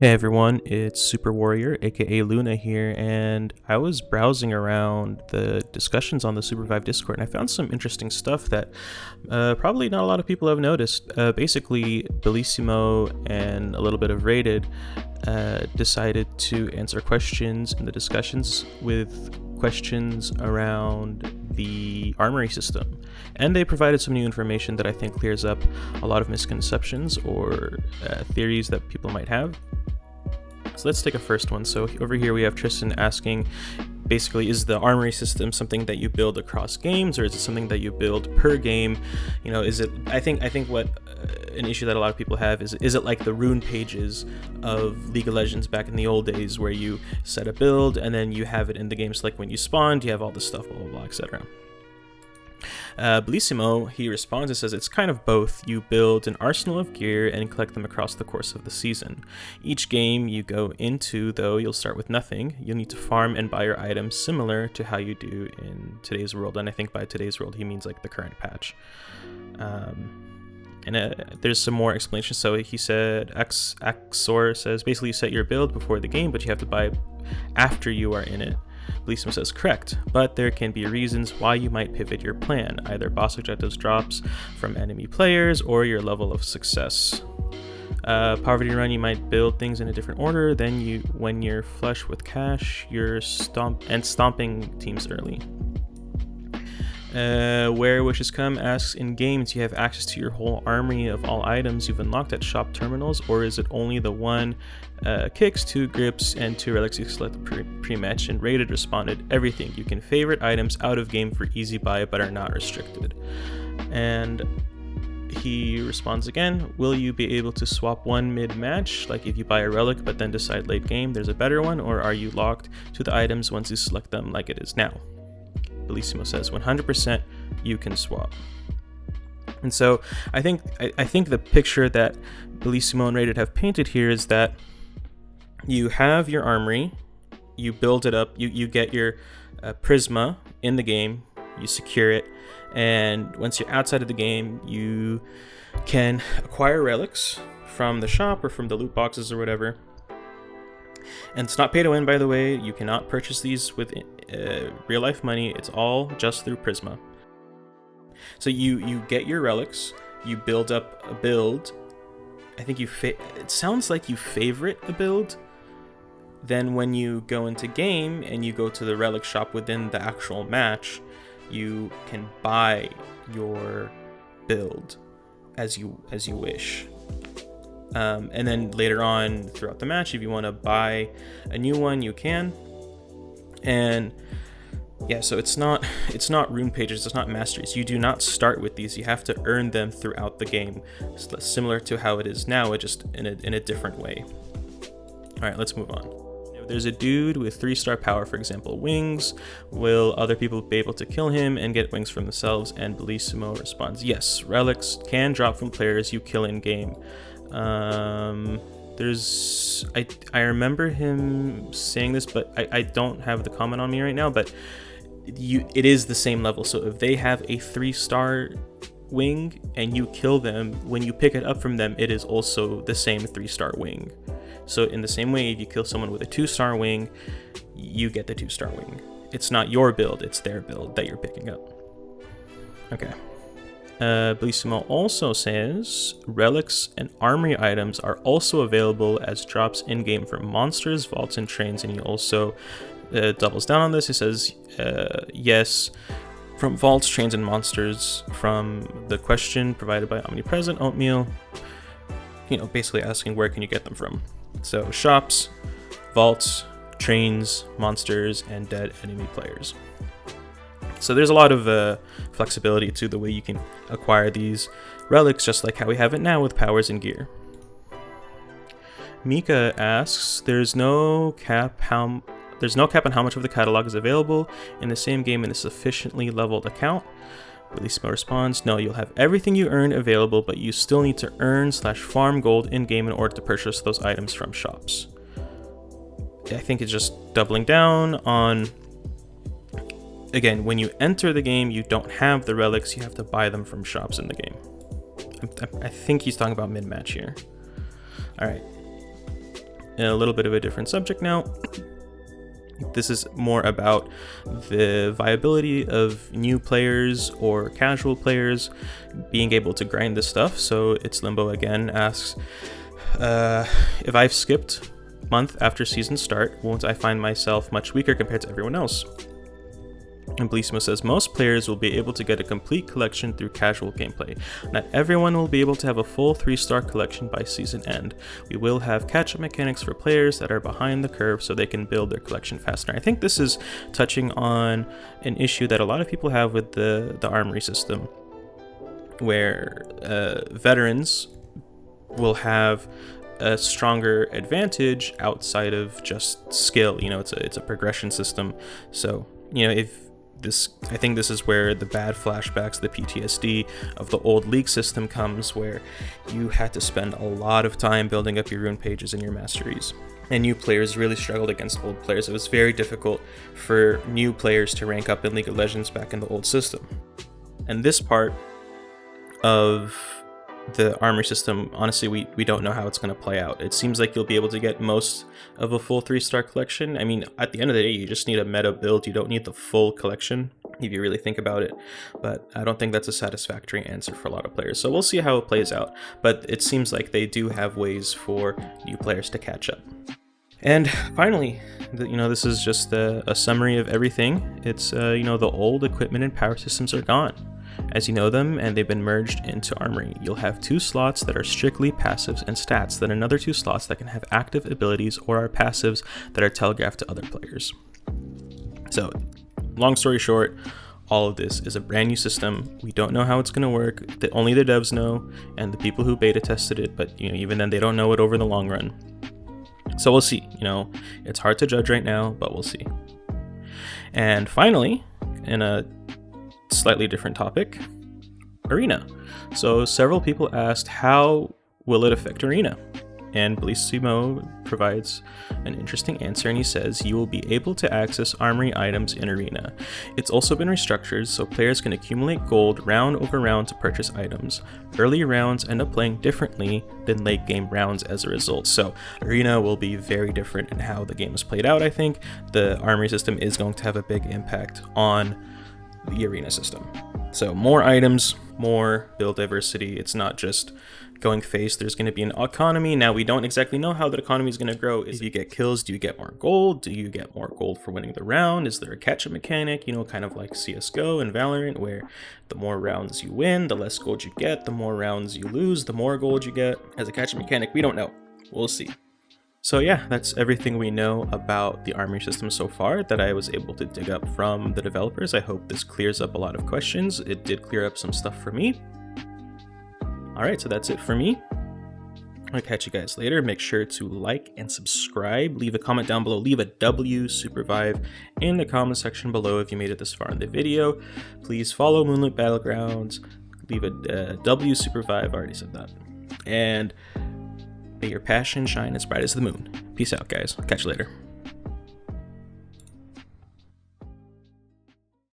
Hey everyone, it's Super Warrior, aka Luna here, and I was browsing around the discussions on the SUPERVIVE Discord, and I found some interesting stuff that probably not a lot of people have noticed. Basically, Bellissimo and a little bit of Rated decided to answer questions in the discussions with questions around the Armory system, and they provided some new information that I think clears up a lot of misconceptions or theories that people might have. So let's take a first one. So over here we have Tristan asking, basically, is the Armory system something that you build across games, or is it something that you build per game? You know, is it? I think what an issue that a lot of people have is it like the rune pages of League of Legends back in the old days, where you set a build and then you have it in the game. So like when you spawned, you have all this stuff, blah blah blah, etc. Bellissimo, he responds and says it's kind of both. You build an arsenal of gear and collect them across the course of the season. Each game you go into, though, you'll start with nothing. You'll need to farm and buy your items similar to how you do in today's world, and I think by today's world he means like the current patch. There's some more explanation. So he said, Axor says, basically you set your build before the game, but you have to buy after you are in it. Bellissimo says, correct, but there can be reasons why you might pivot your plan, either boss objectives drops from enemy players or your level of success. Poverty Run, you might build things in a different order, then when you're flush with cash, you're stomping teams early. Where Wishes Come asks, in games you have access to your whole armory of all items you've unlocked at shop terminals, or is it only the one kicks, 2 grips, and 2 relics you select pre-match? And Rated responded, everything. You can favorite items out of game for easy buy but are not restricted. And he responds again, will you be able to swap one mid-match, like if you buy a relic but then decide late game there's a better one, or are you locked to the items once you select them like it is now? Bellissimo says 100% you can swap. And so I think the picture that Bellissimo and Rated have painted here is that you have your armory, you build it up, you get your prisma in the game, you secure it, and once you're outside of the game, you can acquire relics from the shop or from the loot boxes or whatever. And it's not pay to win, by the way. You cannot purchase these with real life money. It's all just through Prisma. So you get your relics, you build up a build. I think it sounds like you favorite a build. Then when you go into game and you go to the relic shop within the actual match, you can buy your build as you wish. And then later on throughout the match, if you want to buy a new one, you can. And yeah, so it's not rune pages, it's not masteries. You do not start with these. You have to earn them throughout the game. It's similar to how it is now, just in a different way. All right, let's move on. If there's a dude with 3-star power, for example, wings, will other people be able to kill him and get wings for themselves? And Bellissimo responds, yes, relics can drop from players you kill in game. I remember him saying this, but I don't have the comment on me right now, but it is the same level. So if they have a 3-star wing and you kill them, when you pick it up from them, it is also the same 3-star wing. So in the same way, if you kill someone with a 2-star wing, you get the 2-star wing. It's not your build, it's their build that you're picking up. Okay. Bellissimo also says relics and armory items are also available as drops in-game for monsters, vaults, and trains, and he also doubles down on this. He says yes, from vaults, trains, and monsters, from the question provided by Omnipresent Oatmeal, basically asking where can you get them from. So shops, vaults, trains, monsters, and dead enemy players. So there's a lot of flexibility to the way you can acquire these relics, just like how we have it now with powers and gear. Mika asks, there's no cap on how much of the catalog is available in the same game in a sufficiently leveled account. Bellissimo responds, no, you'll have everything you earn available, but you still need to earn/farm gold in-game in order to purchase those items from shops. I think it's just doubling down on, again, when you enter the game, you don't have the relics, you have to buy them from shops in the game. I think he's talking about mid-match here. All right. a little bit of a different subject now. This is more about the viability of new players or casual players being able to grind this stuff. So It's Limbo again asks, if I've skipped month after season start, won't I find myself much weaker compared to everyone else? And Bellissimo says, most players will be able to get a complete collection through casual gameplay. Not everyone will be able to have a full 3-star collection by season end. We will have catch-up mechanics for players that are behind the curve so they can build their collection faster. I think this is touching on an issue that a lot of people have with the Armory system, where veterans will have a stronger advantage outside of just skill. You know, it's a progression system. So, you know, I think this is where the bad flashbacks, the PTSD of the old League system comes, where you had to spend a lot of time building up your rune pages and your masteries. And new players really struggled against old players. It was very difficult for new players to rank up in League of Legends back in the old system. And this part of the Armory system, honestly, we don't know how it's going to play out. It seems like you'll be able to get most of a full 3-star collection. I mean, at the end of the day, you just need a meta build. You don't need the full collection, if you really think about it. But I don't think that's a satisfactory answer for a lot of players. So we'll see how it plays out. But it seems like they do have ways for new players to catch up. And finally, you know, this is just a summary of everything. It's, you know, the old equipment and power systems are gone as you know them, and they've been merged into Armory. You'll have 2 slots that are strictly passives and stats, then another 2 slots that can have active abilities or are passives that are telegraphed to other players. So, long story short, all of this is a brand new system. We don't know how it's going to work. Only the devs know, and the people who beta tested it, but you know, even then they don't know it over the long run. So we'll see. You know, it's hard to judge right now, but we'll see. And finally, in a slightly different topic, Arena. So several people asked, how will it affect Arena? And Bellissimo provides an interesting answer, and he says, you will be able to access Armory items in Arena. It's also been restructured so players can accumulate gold round over round to purchase items. Early rounds end up playing differently than late game rounds as a result. So Arena will be very different in how the game is played out. I think the Armory system is going to have a big impact on the Arena system. So more items, more build diversity. It's not just going face. There's going to be an economy. Now, we don't exactly know how the economy is going to grow. If you get kills, do you get more gold? Do you get more gold for winning the round? Is there a catch-up mechanic, you know, kind of like CSGO and Valorant, where the more rounds you win, the less gold you get, the more rounds you lose, the more gold you get. As a catch-up mechanic, we don't know. We'll see. So yeah, that's everything we know about the Armory system so far that I was able to dig up from the developers. I hope this clears up a lot of questions. It did clear up some stuff for me. Alright, so that's it for me. I'll catch you guys later. Make sure to like and subscribe. Leave a comment down below. Leave a W SUPERVIVE in the comment section below if you made it this far in the video. Please follow Moonlit Battlegrounds. Leave a W SUPERVIVE. I already said that. And may your passion shine as bright as the moon. Peace out, guys. Catch you later.